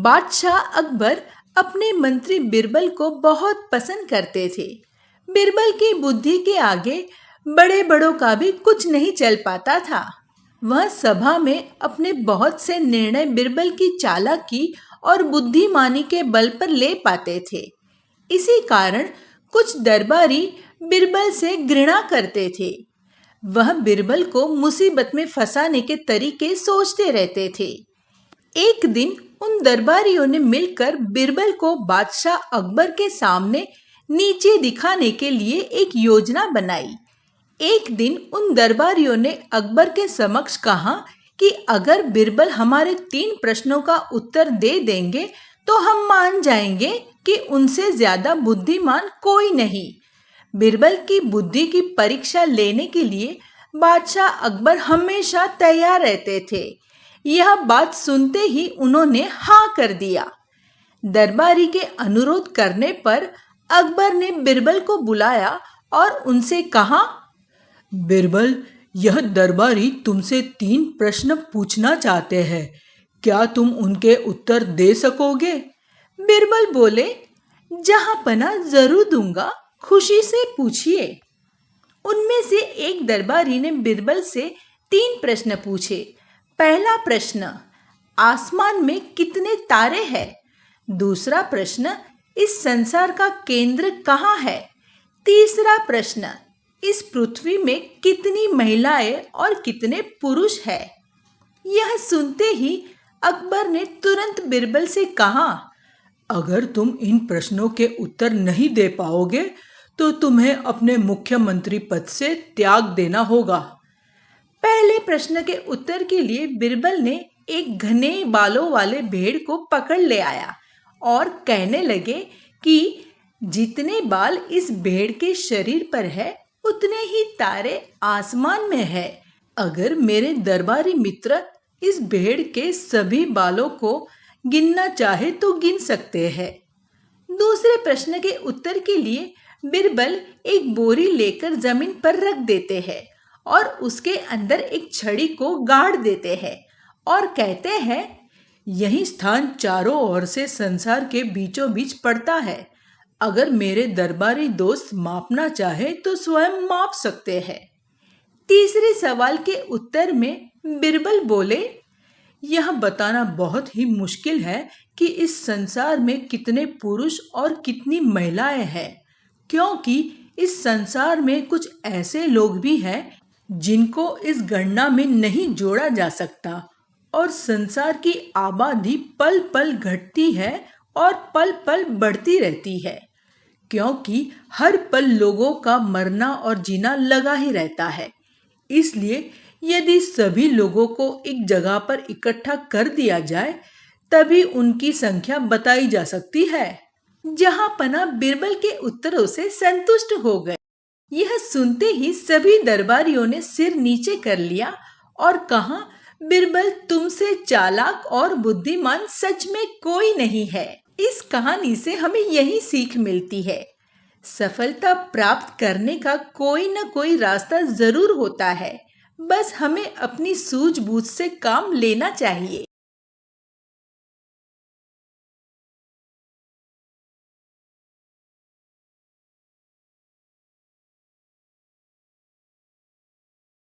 बादशाह अकबर अपने मंत्री बिरबल को बहुत पसंद करते थे। बिरबल की बुद्धि के आगे बड़े बड़ों का भी कुछ नहीं चल पाता था। वह सभा में अपने बहुत से निर्णय बिरबल की चालाकी और बुद्धिमानी के बल पर ले पाते थे। इसी कारण कुछ दरबारी बिरबल से घृणा करते थे। वह बिरबल को मुसीबत में फंसाने के तरीके सोचते रहते थे। एक दिन उन दरबारियों ने मिलकर बिरबल को बादशाह अकबर के सामने नीचे दिखाने के लिए एक योजना बनाई। एक दिन उन दरबारियों ने अकबर के समक्ष कहा कि अगर बिरबल हमारे 3 प्रश्नों का उत्तर दे देंगे तो हम मान जाएंगे कि उनसे ज्यादा बुद्धिमान कोई नहीं। बिरबल की बुद्धि की परीक्षा लेने के लिए बादशाह अकबर हमेशा तैयार रहते थे। यह बात सुनते ही उन्होंने हाँ कर दिया। दरबारी के अनुरोध करने पर अकबर ने बिरबल को बुलाया और उनसे कहा, बिरबल, यह दरबारी तुमसे 3 प्रश्न पूछना चाहते हैं। क्या तुम उनके उत्तर दे सकोगे? बिरबल बोले, जहांपना जरूर दूंगा, खुशी से पूछिए। उनमें से एक दरबारी ने बिरबल से 3 प्रश्न पूछे। पहला प्रश्न, आसमान में कितने तारे हैं? दूसरा प्रश्न, इस संसार का केंद्र कहाँ है? तीसरा प्रश्न, इस पृथ्वी में कितनी महिलाएं और कितने पुरुष हैं? यह सुनते ही अकबर ने तुरंत बिरबल से कहा, अगर तुम इन प्रश्नों के उत्तर नहीं दे पाओगे तो तुम्हें अपने मुख्यमंत्री पद से त्याग देना होगा। पहले प्रश्न के उत्तर के लिए बिरबल ने एक घने बालों वाले भेड़ को पकड़ ले आया और कहने लगे कि जितने बाल इस भेड़ के शरीर पर है उतने ही तारे आसमान में है। अगर मेरे दरबारी मित्र इस भेड़ के सभी बालों को गिनना चाहे तो गिन सकते हैं। दूसरे प्रश्न के उत्तर के लिए बिरबल एक बोरी लेकर जमीन पर रख देते हैं और उसके अंदर एक छड़ी को गाड़ देते हैं और कहते हैं, यही स्थान चारों ओर से संसार के बीचों बीच पड़ता है। अगर मेरे दरबारी दोस्त मापना चाहे तो स्वयं माप सकते हैं। तीसरे सवाल के उत्तर में बिरबल बोले, यह बताना बहुत ही मुश्किल है कि इस संसार में कितने पुरुष और कितनी महिलाएं हैं, क्योंकि इस संसार में कुछ ऐसे लोग भी हैं जिनको इस गणना में नहीं जोड़ा जा सकता और संसार की आबादी पल पल घटती है और पल पल बढ़ती रहती है, क्योंकि हर पल लोगों का मरना और जीना लगा ही रहता है। इसलिए यदि सभी लोगों को एक जगह पर इकट्ठा कर दिया जाए तभी उनकी संख्या बताई जा सकती है। जहांपना बिरबल के उत्तरों से संतुष्ट हो गए। यह सुनते ही सभी दरबारियों ने सिर नीचे कर लिया और कहा, बिरबल, तुमसे चालाक और बुद्धिमान सच में कोई नहीं है। इस कहानी से हमें यही सीख मिलती है, सफलता प्राप्त करने का कोई न कोई रास्ता जरूर होता है, बस हमें अपनी सूझबूझ से काम लेना चाहिए।